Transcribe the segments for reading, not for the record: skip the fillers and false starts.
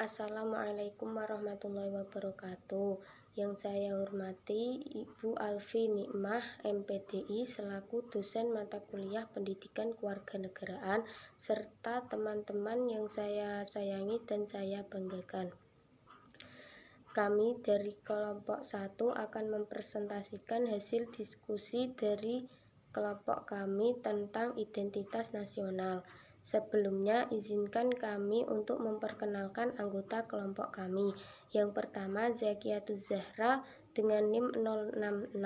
Assalamualaikum warahmatullahi wabarakatuh. Yang saya hormati Ibu Alfi Nikmah, MPDI, selaku dosen mata kuliah Pendidikan Kewarganegaraan, serta teman-teman yang saya sayangi dan saya banggakan. Kami dari kelompok 1 akan mempresentasikan hasil diskusi dari kelompok kami tentang identitas nasional. Sebelumnya, izinkan kami untuk memperkenalkan anggota kelompok kami. Yang pertama, Zakiatuz Zahra dengan NIM 066,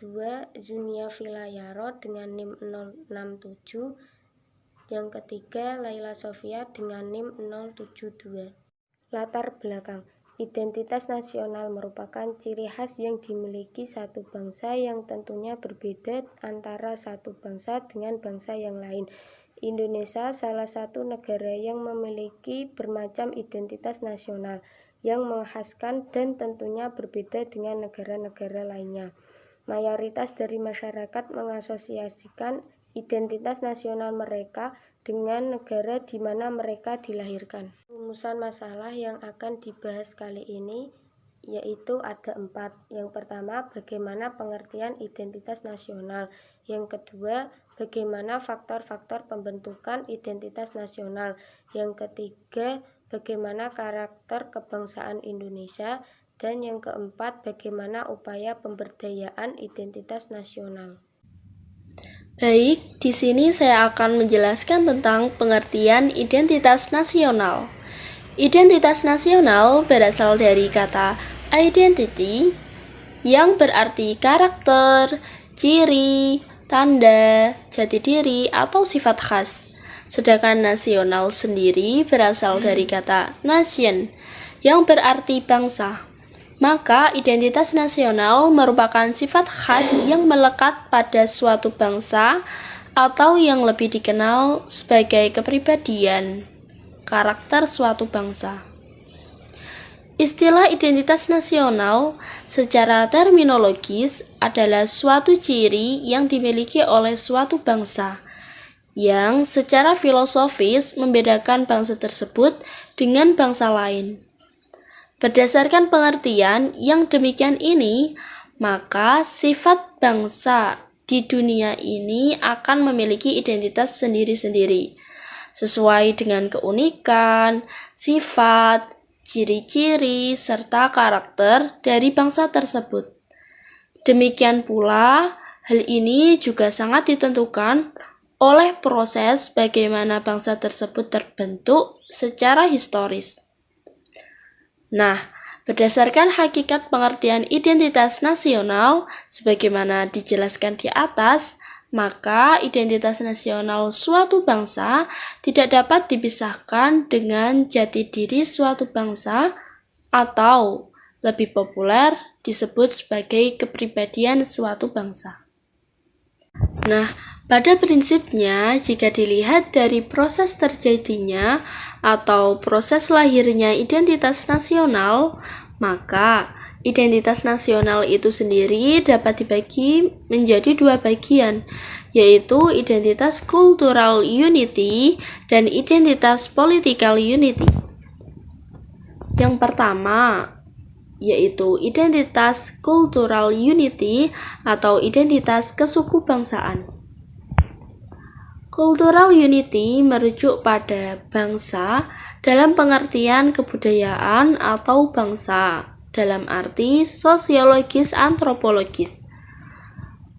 2 Zunia Vilayaro dengan NIM 067, yang ketiga Laila Sofia dengan NIM 072. Latar belakang. Identitas nasional merupakan ciri khas yang dimiliki satu bangsa yang tentunya berbeda antara satu bangsa dengan bangsa yang lain. Indonesia salah satu negara yang memiliki bermacam identitas nasional yang menghaskan dan tentunya berbeda dengan negara-negara lainnya. Mayoritas dari masyarakat mengasosiasikan identitas nasional mereka dengan negara di mana mereka dilahirkan. Rumusan masalah yang akan dibahas kali ini yaitu ada 4. Yang pertama, bagaimana pengertian identitas nasional. Yang kedua, bagaimana faktor-faktor pembentukan identitas nasional. Yang ketiga, bagaimana karakter kebangsaan Indonesia. Dan yang keempat, bagaimana upaya pemberdayaan identitas nasional. Baik, di sini saya akan menjelaskan tentang pengertian identitas nasional. Identitas nasional berasal dari kata identity yang berarti karakter, ciri, tanda, jati diri, atau sifat khas. Sedangkan nasional sendiri berasal dari kata nation yang berarti bangsa. Maka identitas nasional merupakan sifat khas yang melekat pada suatu bangsa atau yang lebih dikenal sebagai kepribadian karakter suatu bangsa. Istilah identitas nasional secara terminologis adalah suatu ciri yang dimiliki oleh suatu bangsa yang secara filosofis membedakan bangsa tersebut dengan bangsa lain. Berdasarkan pengertian yang demikian ini, maka sifat bangsa di dunia ini akan memiliki identitas sendiri-sendiri sesuai dengan keunikan, sifat, ciri-ciri, serta karakter dari bangsa tersebut. Demikian pula, hal ini juga sangat ditentukan oleh proses bagaimana bangsa tersebut terbentuk secara historis. Nah, berdasarkan hakikat pengertian identitas nasional, sebagaimana dijelaskan di atas, maka identitas nasional suatu bangsa tidak dapat dipisahkan dengan jati diri suatu bangsa atau lebih populer disebut sebagai kepribadian suatu bangsa. Nah, pada prinsipnya jika dilihat dari proses terjadinya atau proses lahirnya identitas nasional, maka identitas nasional itu sendiri dapat dibagi menjadi 2 bagian, yaitu identitas cultural unity dan identitas political unity. Yang pertama, yaitu identitas cultural unity atau identitas kesukubangsaan. Cultural unity merujuk pada bangsa dalam pengertian kebudayaan atau bangsa dalam arti sosiologis antropologis.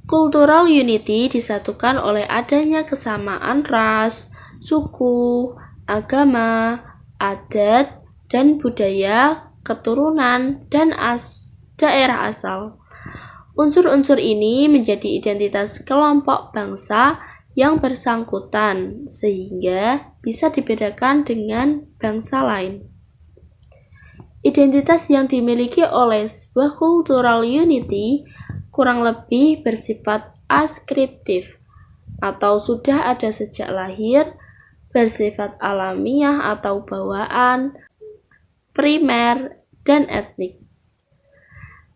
Cultural unity disatukan oleh adanya kesamaan ras, suku, agama, adat, dan budaya, keturunan, dan daerah asal. Unsur-unsur ini menjadi identitas kelompok bangsa yang bersangkutan sehingga bisa dibedakan dengan bangsa lain. Identitas yang dimiliki oleh sebuah cultural unity kurang lebih bersifat askriptif atau sudah ada sejak lahir, bersifat alamiah atau bawaan, primer, dan etnik.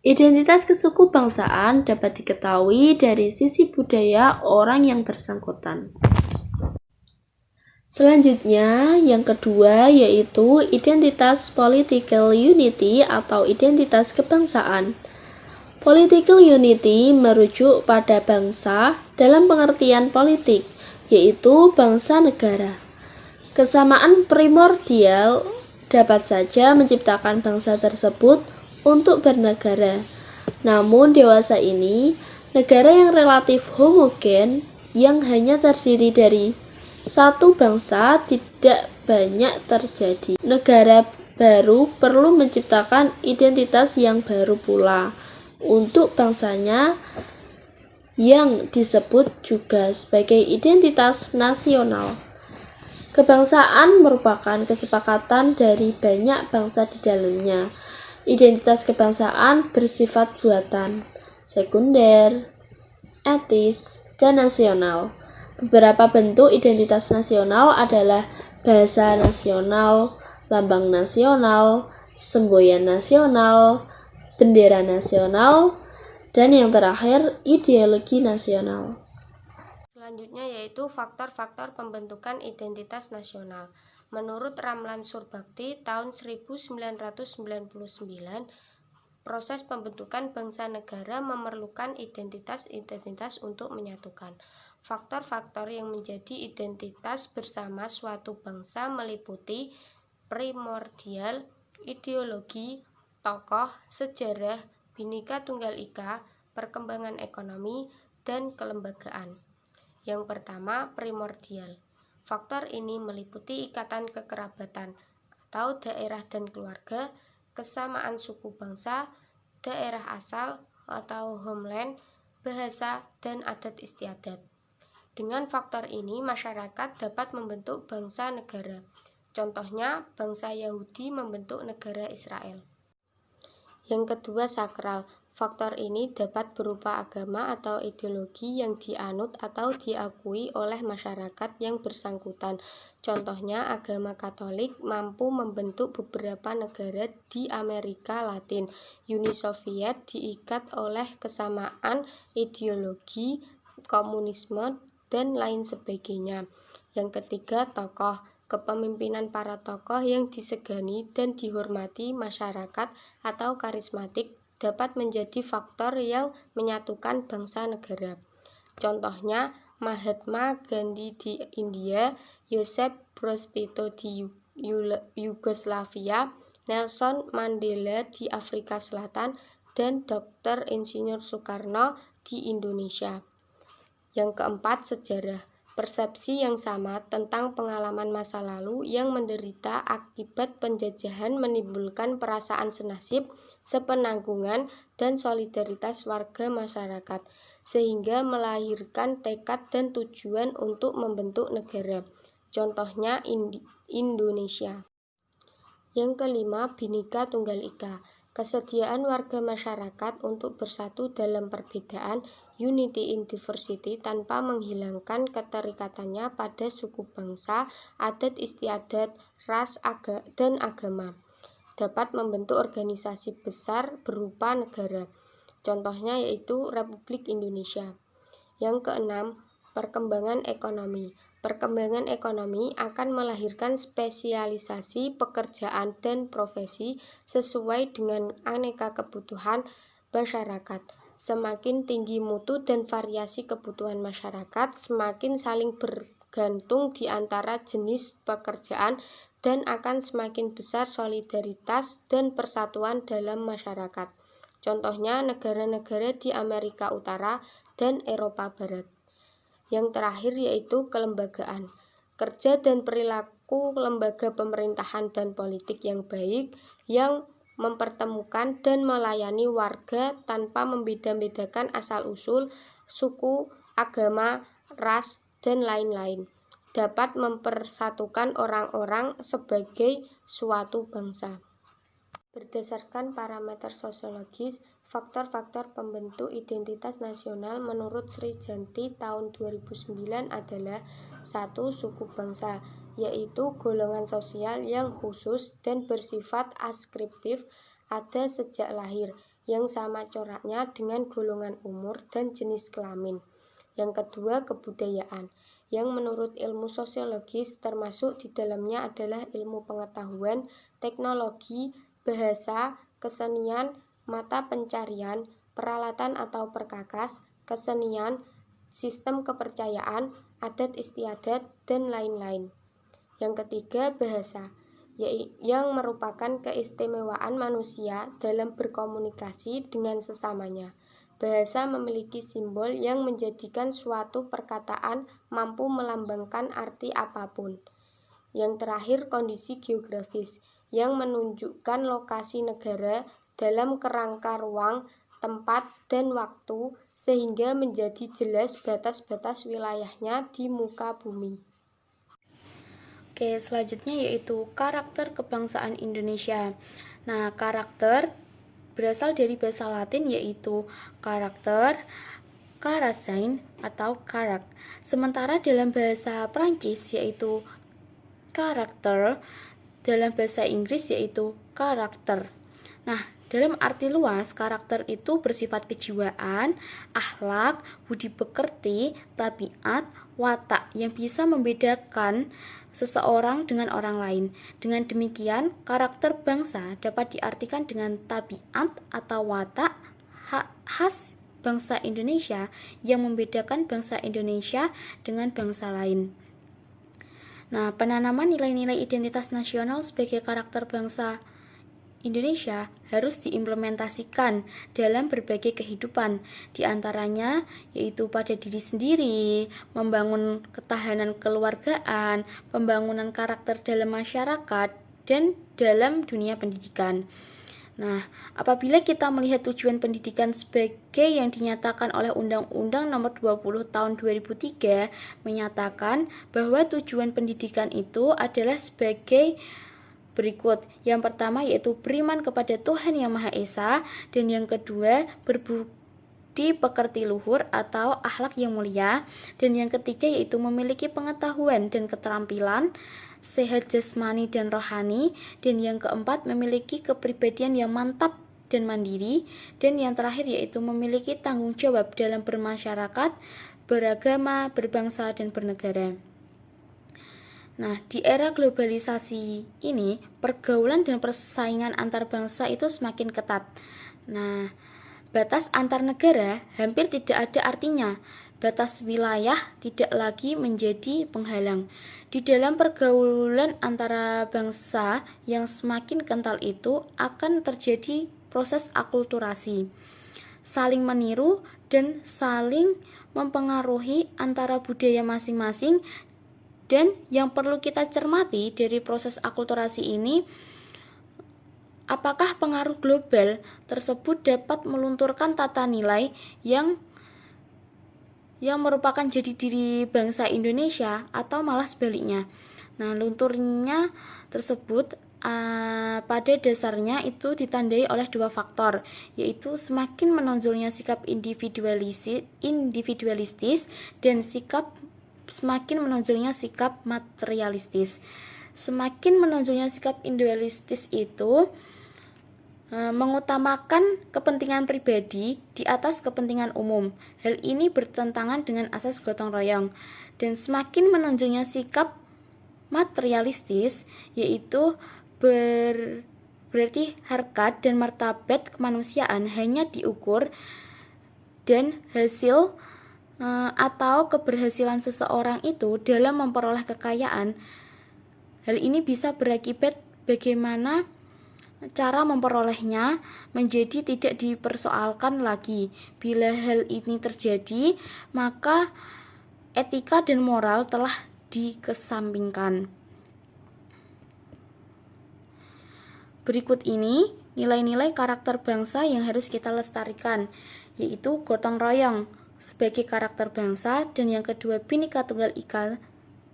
Identitas kesukubangsaan dapat diketahui dari sisi budaya orang yang bersangkutan. Selanjutnya, yang kedua yaitu identitas political unity atau identitas kebangsaan. Political unity merujuk pada bangsa dalam pengertian politik, yaitu bangsa negara. Kesamaan primordial dapat saja menciptakan bangsa tersebut untuk bernegara. Namun dewasa ini, negara yang relatif homogen yang hanya terdiri dari satu bangsa tidak banyak terjadi. Negara baru perlu menciptakan identitas yang baru pula untuk bangsanya yang disebut juga sebagai identitas nasional. Kebangsaan merupakan kesepakatan dari banyak bangsa di dalamnya. Identitas kebangsaan bersifat buatan, sekunder, etis, dan nasional. Beberapa bentuk identitas nasional adalah bahasa nasional, lambang nasional, semboyan nasional, bendera nasional, dan yang terakhir ideologi nasional. Selanjutnya yaitu faktor-faktor pembentukan identitas nasional. Menurut Ramlan Surbakti tahun 1999, proses pembentukan bangsa negara memerlukan identitas-identitas untuk menyatukan. Faktor-faktor yang menjadi identitas bersama suatu bangsa meliputi primordial, ideologi, tokoh, sejarah, Bhinneka Tunggal Ika, perkembangan ekonomi, dan kelembagaan. Yang pertama, primordial. Faktor ini meliputi ikatan kekerabatan atau daerah dan keluarga, kesamaan suku bangsa, daerah asal atau homeland, bahasa, dan adat istiadat. Dengan faktor ini, masyarakat dapat membentuk bangsa negara. Contohnya, bangsa Yahudi membentuk negara Israel. Yang kedua, sakral. Faktor ini dapat berupa agama atau ideologi yang dianut atau diakui oleh masyarakat yang bersangkutan. Contohnya, agama Katolik mampu membentuk beberapa negara di Amerika Latin. Uni Soviet diikat oleh kesamaan ideologi, komunisme, dan lain sebagainya. Yang ketiga, tokoh. Kepemimpinan para tokoh yang disegani dan dihormati masyarakat atau karismatik dapat menjadi faktor yang menyatukan bangsa negara. Contohnya, Mahatma Gandhi di India, Joseph Broz Tito di Yugoslavia, Nelson Mandela di Afrika Selatan, dan Dr. Insinyur Soekarno di Indonesia. Yang keempat, sejarah. Persepsi yang sama tentang pengalaman masa lalu yang menderita akibat penjajahan menimbulkan perasaan senasib, sepenanggungan, dan solidaritas warga masyarakat, sehingga melahirkan tekad dan tujuan untuk membentuk negara. Contohnya Indonesia. Yang kelima, Bhinneka Tunggal Ika. Kesediaan warga masyarakat untuk bersatu dalam perbedaan, unity in diversity, tanpa menghilangkan keterikatannya pada suku bangsa, adat istiadat, ras, dan agama, dapat membentuk organisasi besar berupa negara. Contohnya yaitu Republik Indonesia. Yang keenam, perkembangan ekonomi. Perkembangan ekonomi akan melahirkan spesialisasi pekerjaan dan profesi sesuai dengan aneka kebutuhan masyarakat. Semakin tinggi mutu dan variasi kebutuhan masyarakat, semakin saling bergantung di antara jenis pekerjaan dan akan semakin besar solidaritas dan persatuan dalam masyarakat. Contohnya negara-negara di Amerika Utara dan Eropa Barat. Yang terakhir yaitu kelembagaan. Kerja dan perilaku lembaga pemerintahan dan politik yang baik yang mempertemukan dan melayani warga tanpa membeda-bedakan asal-usul, suku, agama, ras, dan lain-lain, dapat mempersatukan orang-orang sebagai suatu bangsa. Berdasarkan parameter sosiologis, faktor-faktor pembentuk identitas nasional menurut Sri Janti tahun 2009 adalah 1. Suku bangsa, yaitu golongan sosial yang khusus dan bersifat askriptif, ada sejak lahir, yang sama coraknya dengan golongan umur dan jenis kelamin. Yang kedua, kebudayaan, yang menurut ilmu sosiologis termasuk di dalamnya adalah ilmu pengetahuan, teknologi, bahasa, kesenian, mata pencarian, peralatan atau perkakas, kesenian, sistem kepercayaan, adat istiadat, dan lain-lain. Yang ketiga, bahasa, yang merupakan keistimewaan manusia dalam berkomunikasi dengan sesamanya. Bahasa memiliki simbol yang menjadikan suatu perkataan mampu melambangkan arti apapun. Yang terakhir, kondisi geografis, yang menunjukkan lokasi negara dalam kerangka ruang, tempat, dan waktu, sehingga menjadi jelas batas-batas wilayahnya di muka bumi. Oke, selanjutnya yaitu karakter kebangsaan Indonesia. Nah, karakter berasal dari bahasa Latin yaitu karakter, karasain atau karak. Sementara dalam bahasa Prancis yaitu karakter, dalam bahasa Inggris yaitu karakter. Nah, dalam arti luas, karakter itu bersifat kejiwaan, akhlak, budi pekerti, tabiat, watak yang bisa membedakan seseorang dengan orang lain. Dengan demikian, karakter bangsa dapat diartikan dengan tabiat atau watak khas bangsa Indonesia yang membedakan bangsa Indonesia dengan bangsa lain. Nah, penanaman nilai-nilai identitas nasional sebagai karakter bangsa Indonesia harus diimplementasikan dalam berbagai kehidupan, diantaranya yaitu pada diri sendiri, membangun ketahanan keluargaan, pembangunan karakter dalam masyarakat, dan dalam dunia pendidikan. Nah, apabila kita melihat tujuan pendidikan sebagai yang dinyatakan oleh Undang-Undang Nomor 20 Tahun 2003 menyatakan bahwa tujuan pendidikan itu adalah sebagai berikut. Yang pertama yaitu beriman kepada Tuhan Yang Maha Esa, dan yang kedua berbudi pekerti luhur atau akhlak yang mulia, dan yang ketiga yaitu memiliki pengetahuan dan keterampilan sehat jasmani dan rohani, dan yang keempat memiliki kepribadian yang mantap dan mandiri, dan yang terakhir yaitu memiliki tanggung jawab dalam bermasyarakat, beragama, berbangsa, dan bernegara. Nah, di era globalisasi ini, pergaulan dan persaingan antar bangsa itu semakin ketat. Nah, batas antar negara hampir tidak ada artinya. Batas wilayah tidak lagi menjadi penghalang. Di dalam pergaulan antara bangsa yang semakin kental itu akan terjadi proses akulturasi, saling meniru dan saling mempengaruhi antara budaya masing-masing. Dan yang perlu kita cermati dari proses akulturasi ini, apakah pengaruh global tersebut dapat melunturkan tata nilai yang merupakan jati diri bangsa Indonesia atau malah sebaliknya. Nah, lunturnya tersebut pada dasarnya itu ditandai oleh dua faktor, yaitu semakin menonjolnya sikap individualistis dan semakin menonjolnya sikap materialistis. Semakin menonjolnya sikap individualistis itu mengutamakan kepentingan pribadi di atas kepentingan umum. Hal ini bertentangan dengan asas gotong royong. Dan semakin menonjolnya sikap materialistis, yaitu berarti harkat dan martabat kemanusiaan hanya diukur dan hasil atau keberhasilan seseorang itu dalam memperoleh kekayaan. Hal ini bisa berakibat bagaimana cara memperolehnya menjadi tidak dipersoalkan lagi. Bila hal ini terjadi, maka etika dan moral telah dikesampingkan. Berikut ini nilai-nilai karakter bangsa yang harus kita lestarikan, yaitu gotong royong sebagai karakter bangsa, dan yang kedua Bhinneka Tunggal Ika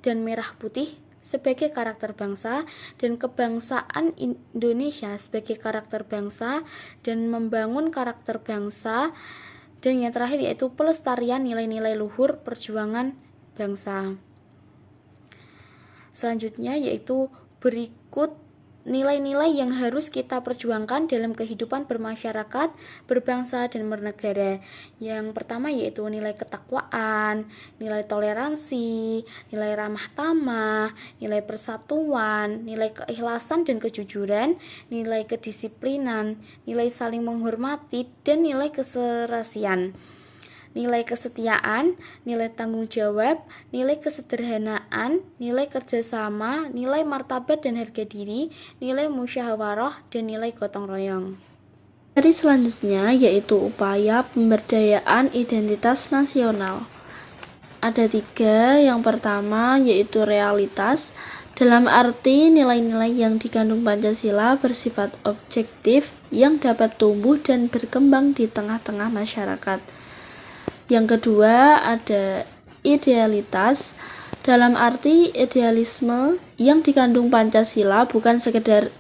dan Merah Putih sebagai karakter bangsa, dan kebangsaan Indonesia sebagai karakter bangsa, dan membangun karakter bangsa, dan yang terakhir yaitu pelestarian nilai-nilai luhur perjuangan bangsa. Selanjutnya yaitu berikut nilai-nilai yang harus kita perjuangkan dalam kehidupan bermasyarakat, berbangsa, dan bernegara. Yang pertama yaitu nilai ketakwaan, nilai toleransi, nilai ramah tamah, nilai persatuan, nilai keikhlasan dan kejujuran, nilai kedisiplinan, nilai saling menghormati, dan nilai keserasian. Nilai kesetiaan, nilai tanggung jawab, nilai kesederhanaan, nilai kerjasama, nilai martabat dan harga diri, nilai musyawarah, dan nilai gotong royong. Materi selanjutnya yaitu upaya pemberdayaan identitas nasional. Ada 3, yang pertama yaitu realitas, dalam arti nilai-nilai yang dikandung Pancasila bersifat objektif yang dapat tumbuh dan berkembang di tengah-tengah masyarakat. Yang kedua ada idealitas, dalam arti idealisme yang dikandung Pancasila bukan sekedar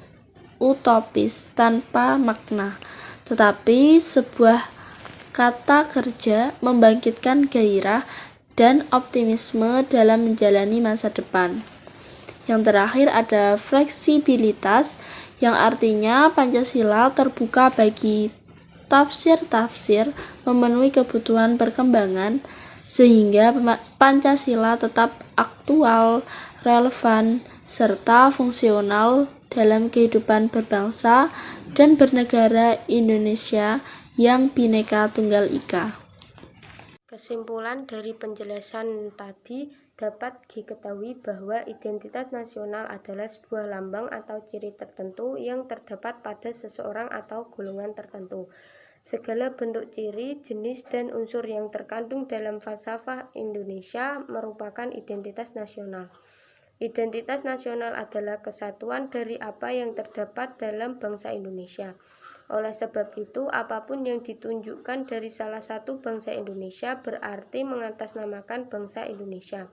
utopis tanpa makna, tetapi sebuah kata kerja membangkitkan gairah dan optimisme dalam menjalani masa depan. Yang terakhir ada fleksibilitas, yang artinya Pancasila terbuka bagi tafsir-tafsir, memenuhi kebutuhan perkembangan, sehingga Pancasila tetap aktual, relevan, serta fungsional dalam kehidupan berbangsa dan bernegara Indonesia yang Bhinneka Tunggal Ika. Kesimpulan dari penjelasan tadi dapat diketahui bahwa identitas nasional adalah sebuah lambang atau ciri tertentu yang terdapat pada seseorang atau golongan tertentu. Segala bentuk ciri, jenis, dan unsur yang terkandung dalam falsafah Indonesia merupakan identitas nasional. Identitas nasional adalah kesatuan dari apa yang terdapat dalam bangsa Indonesia. Oleh sebab itu, apapun yang ditunjukkan dari salah satu bangsa Indonesia berarti mengatasnamakan bangsa Indonesia.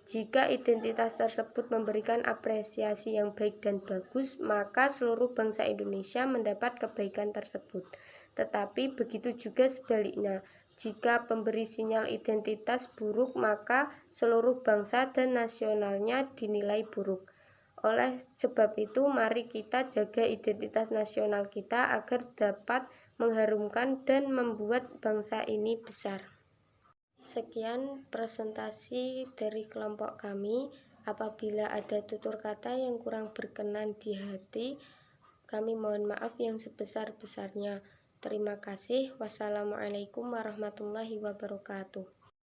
Jika identitas tersebut memberikan apresiasi yang baik dan bagus, maka seluruh bangsa Indonesia mendapat kebaikan tersebut. Tetapi begitu juga sebaliknya, jika pemberi sinyal identitas buruk, maka seluruh bangsa dan nasionalnya dinilai buruk. Oleh sebab itu, mari kita jaga identitas nasional kita agar dapat mengharumkan dan membuat bangsa ini besar. Sekian presentasi dari kelompok kami. Apabila ada tutur kata yang kurang berkenan di hati, kami mohon maaf yang sebesar-besarnya. Terima kasih. Wassalamualaikum warahmatullahi wabarakatuh.